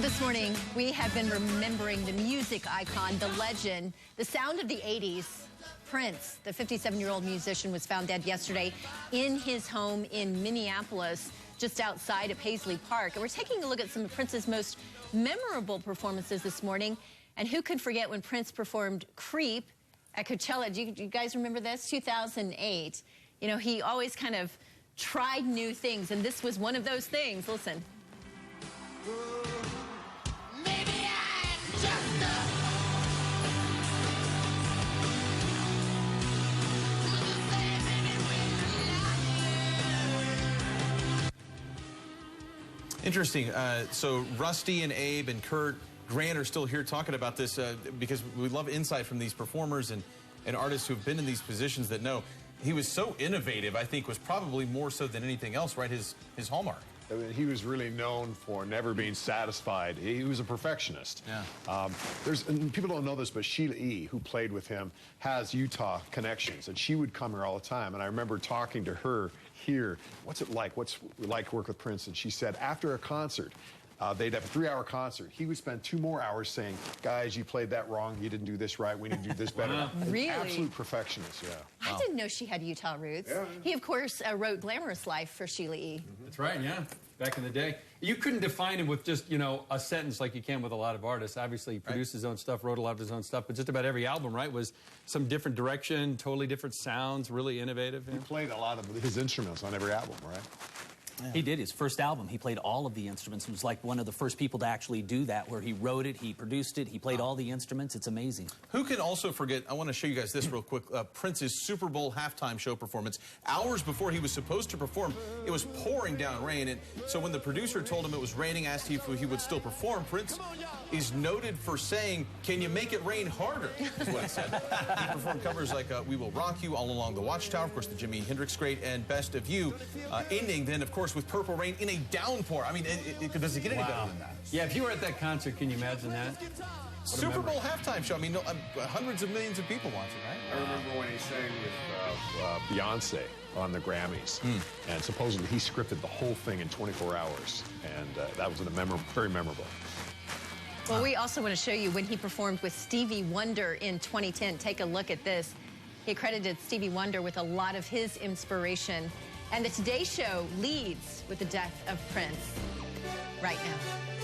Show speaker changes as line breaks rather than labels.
This morning, we have been remembering the music icon, the legend, the sound of the 80s. Prince, the 57-year-old musician, was found dead yesterday in his home in Minneapolis, just outside of Paisley Park. And we're taking a look at some of Prince's most memorable performances this morning. And who could forget when Prince performed Creep at Coachella? Do you guys remember this? 2008. You know, he always kind of tried new things, and this was one of those things. Listen.
Interesting. So Rusty and Abe and Kurt, Grant are still here talking about this because we love insight from these performers and artists who have been in these positions that know. He was so innovative, I think, was probably more so than anything else, right? His hallmark.
I mean, he was really known for never being satisfied. He was a perfectionist.
Yeah.
And people don't know this, but Sheila E., who played with him, has Utah connections, and she would come here all the time. And I remember talking to her here, what's it like? What's it like to work with Prince? And she said after a concert, they'd have a 3-hour concert. He would spend 2 more hours saying, guys, you played that wrong. You didn't do this right. We need to do this better.
Wow.
Really?
Absolute perfectionist, yeah.
I didn't know she had Utah roots.
Yeah.
He, of course, wrote Glamorous Life for Sheila E.
That's right, yeah. Back in the day. You couldn't define him with just, you know, a sentence like you can with a lot of artists. Obviously, he produced his own stuff, wrote a lot of his own stuff, but just about every album, right, was some different direction, totally different sounds, really innovative.
He played a lot of his instruments on every album, right?
Yeah. He did. His first album, he played all of the instruments. He was like one of the first people to actually do that, where he wrote it, he produced it, he played all the instruments. It's amazing.
Who can also forget, I want to show you guys this real quick, Prince's Super Bowl halftime show performance. Hours before he was supposed to perform, it was pouring down rain. And so when the producer told him it was raining, asked if he would still perform, Prince is noted for saying, "Can you make it rain harder?" is what he said. He performed covers like We Will Rock You, All Along the Watchtower, of course, the Jimi Hendrix great, and Best of You, ending then, of course, with Purple Rain in a downpour. I mean, does it get any better than that?
Yeah, if you were at that concert, can you imagine that?
Super Bowl halftime show. I mean, hundreds of millions of people watching, right?
I remember when he sang with Beyonce on the Grammys, and supposedly he scripted the whole thing in 24 hours, and that was very memorable.
Well, we also want to show you when he performed with Stevie Wonder in 2010. Take a look at this. He credited Stevie Wonder with a lot of his inspiration. And the Today Show leads with the death of Prince right now.